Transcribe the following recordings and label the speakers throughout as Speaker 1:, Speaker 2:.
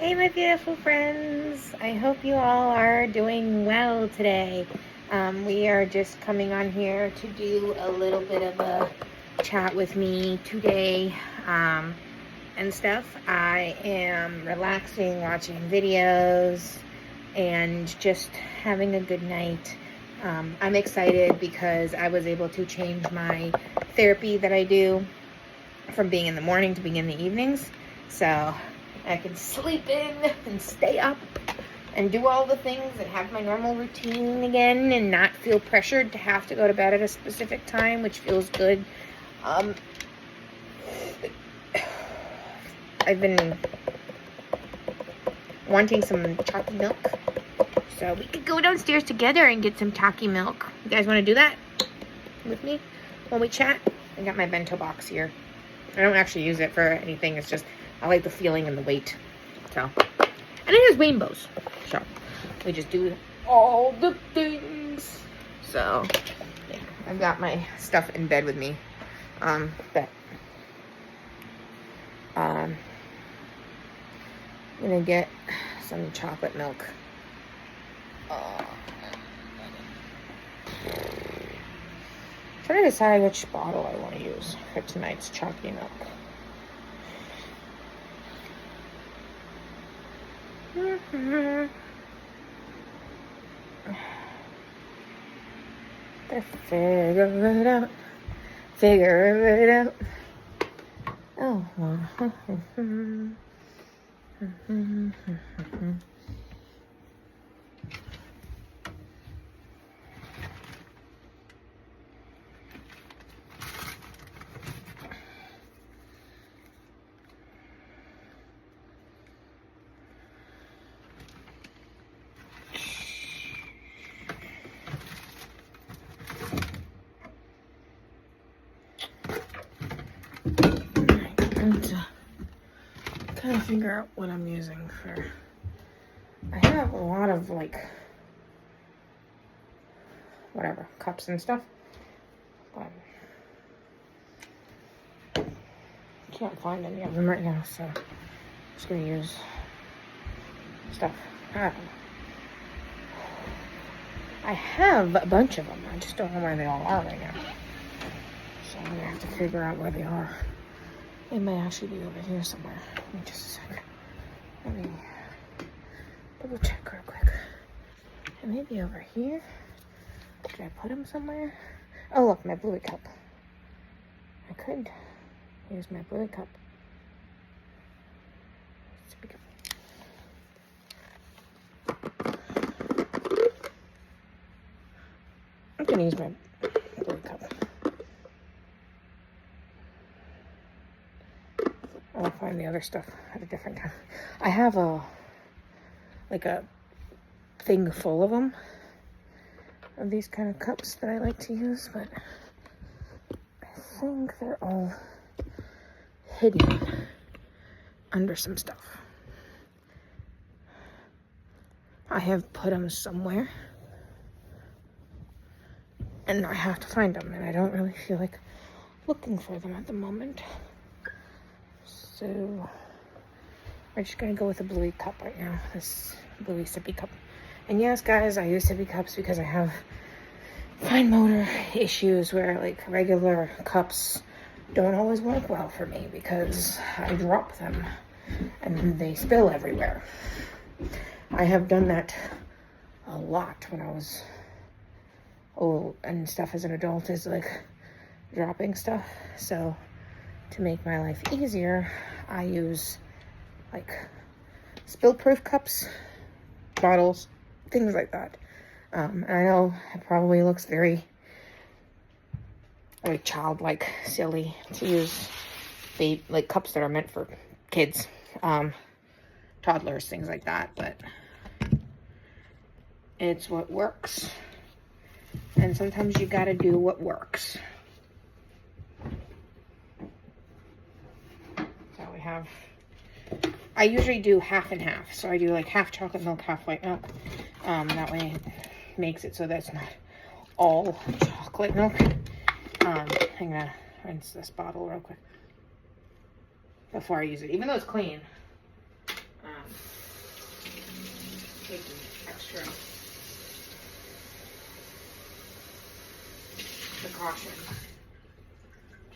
Speaker 1: Hey, my beautiful friends. I hope you all are doing well today. We are just coming on here to do a little bit of a chat with me today and stuff. I am relaxing, watching videos, and just having a good night. I'm excited because I was able to change my therapy that I do from being in the morning to being in the evenings. So I can sleep in and stay up and do all the things and have my normal routine again and not feel pressured to have to go to bed at a specific time, which feels good. I've been wanting some chalky milk, so we could go downstairs together and get some chalky milk. You guys want to do that with me when we chat? I got my bento box here. I don't actually use it for anything. It's just I like the feeling and the weight. So, and it has rainbows. So we just do all the things. So yeah, I've got my stuff in bed with me. I'm gonna get some chocolate milk. Trying to decide which bottle I want to use for tonight's chalky milk. Figure it out. Figure it out. Oh. Trying to figure out what I'm using for. I have a lot of whatever cups and stuff, but I can't find any of them right now, so I'm just gonna use stuff. I don't know. I have a bunch of them. I just don't know where they all are right now, so I'm gonna have to figure out where they are. They might actually be over here somewhere. Give me just a second. Let me double check real quick. It may be over here. Did I put them somewhere? Oh, look, my Bluey cup. I could use my Bluey cup. I'm gonna use my Bluey cup. I'll find the other stuff at a different time. I have a thing full of them, of these kind of cups that I like to use, but I think they're all hidden under some stuff. I have put them somewhere, and I have to find them, and I don't really feel like looking for them at the moment. So we're just gonna go with a Bluey cup right now, this Bluey sippy cup. And yes, guys, I use sippy cups because I have fine motor issues where regular cups don't always work well for me because I drop them and they spill everywhere. I have done that a lot when I was old and stuff as an adult, is dropping stuff. So to make my life easier, I use spill-proof cups, bottles, things like that. And I know it probably looks very childlike, silly to use cups that are meant for kids, toddlers, things like that, but it's what works. And sometimes you gotta do what works. So we have, I usually do half and half. So I do half chocolate milk, half white milk. That way it makes it so that's not all chocolate milk. I'm gonna rinse this bottle real quick before I use it, even though it's clean. extra precaution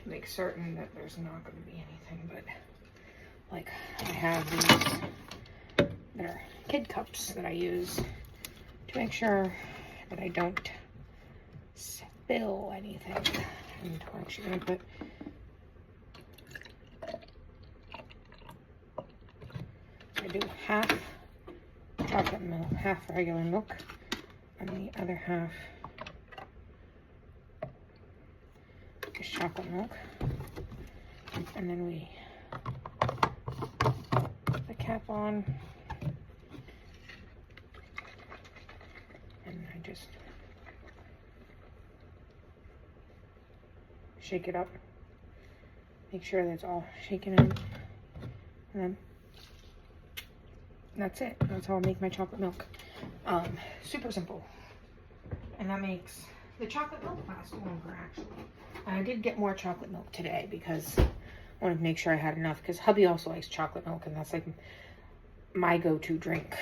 Speaker 1: to make certain that there's not going to be anything. But like, I have these, they're kid cups that I use to make sure that I don't spill anything. And we're actually going to put I do half chocolate milk, half regular milk, and the other half is chocolate milk. And then we put the cap on, and I just shake it up, make sure that it's all shaken in, and then that's it. That's how I make my chocolate milk. Super simple. And that makes the chocolate milk last longer, actually. I did get more chocolate milk today because I wanted to make sure I had enough, because hubby also likes chocolate milk, and that's like my go-to drink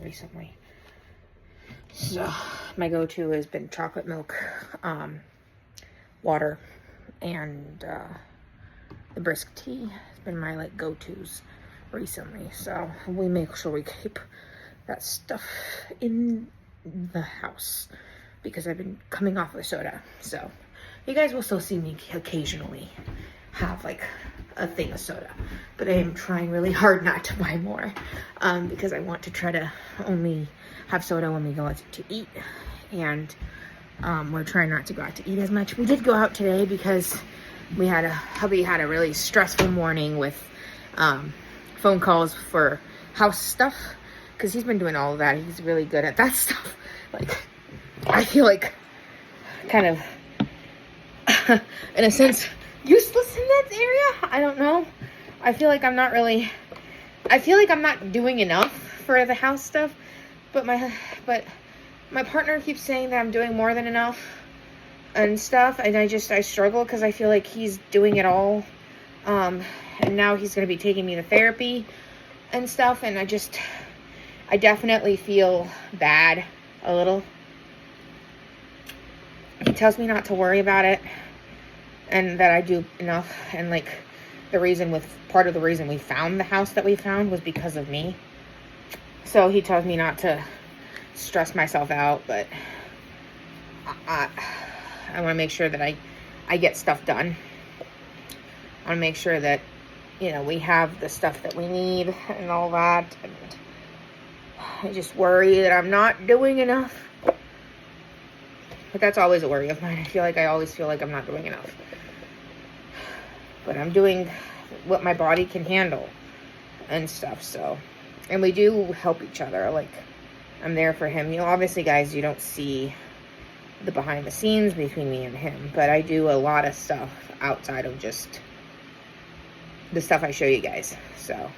Speaker 1: recently. So my go-to has been chocolate milk, water, and the brisk tea has been my like go-tos recently. So we make sure we keep that stuff in the house because I've been coming off of soda. So you guys will still see me occasionally have like a thing of soda, but I am trying really hard not to buy more because I want to try to only have soda when we go out to eat, and we're trying not to go out to eat as much. We did go out today because hubby had a really stressful morning with phone calls for house stuff, because he's been doing all of that. He's really good at that stuff. Like, I feel like kind of in a sense useless in that area. I don't know. I feel like I'm not doing enough for the house stuff, but my partner keeps saying that I'm doing more than enough and stuff, and I struggle because I feel like he's doing it all. And now he's going to be taking me to therapy and stuff, and I definitely feel bad a little. He tells me not to worry about it, and that I do enough, and like part of the reason we found the house that we found was because of me. So he tells me not to stress myself out, but I want to make sure that I get stuff done. I want to make sure that, you know, we have the stuff that we need and all that. And I just worry that I'm not doing enough. But that's always a worry of mine. I always feel like I'm not doing enough. But I'm doing what my body can handle and stuff, so. And we do help each other. Like, I'm there for him. You know, obviously, guys, you don't see the behind the scenes between me and him. But I do a lot of stuff outside of just the stuff I show you guys, so.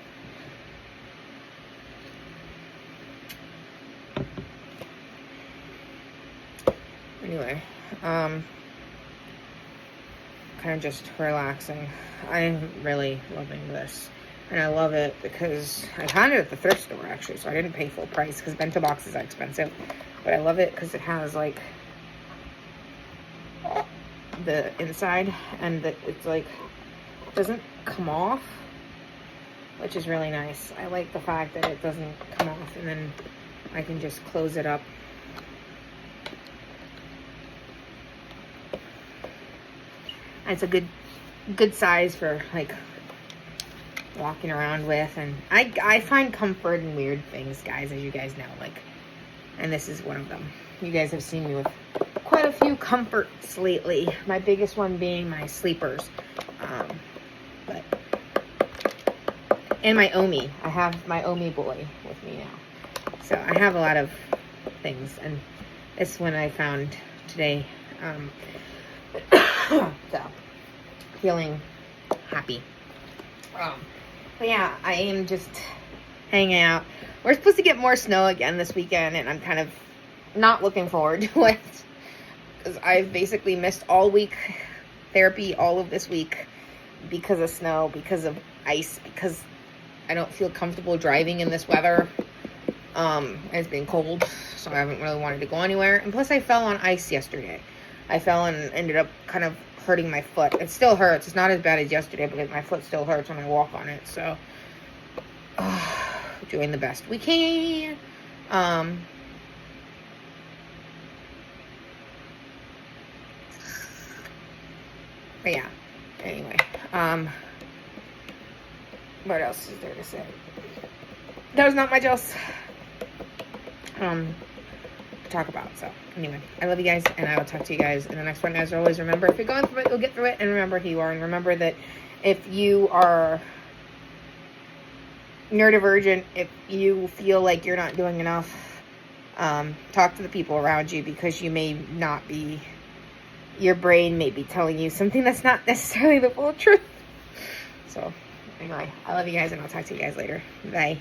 Speaker 1: Anyway, kind of just relaxing. I'm really loving this, and I love it because I found it at the thrift store, actually, so I didn't pay full price because bento boxes are expensive, but I love it because it has like the inside, and that it's like doesn't come off, which is really nice. I like the fact that it doesn't come off, and then I can just close it up. It's a good size for like walking around with, and I find comfort in weird things, guys, as you guys know, like, and this is one of them. You guys have seen me with quite a few comforts lately. My biggest one being my sleepers, and my Omi. I have my Omi boy with me now, so I have a lot of things, and this one I found today. So, feeling happy. But yeah, I am just hanging out. We're supposed to get more snow again this weekend, and I'm kind of not looking forward to it because I've basically missed all week therapy, all of this week, because of snow, because of ice, because I don't feel comfortable driving in this weather. It's been cold, so I haven't really wanted to go anywhere. And plus I fell on ice yesterday. I fell and ended up kind of hurting my foot. It still hurts. It's not as bad as yesterday, but my foot still hurts when I walk on it. So, doing the best we can. But yeah, anyway, what else is there to say? That was not much else to talk about. So anyway, I love you guys, and I will talk to you guys in the next one. As always, remember, if you're going through it, you'll get through it, and remember who you are, and remember that if you are neurodivergent, if you feel like you're not doing enough, talk to the people around you, because you may not be, your brain may be telling you something that's not necessarily the full truth. So anyway, I love you guys, and I'll talk to you guys later. Bye.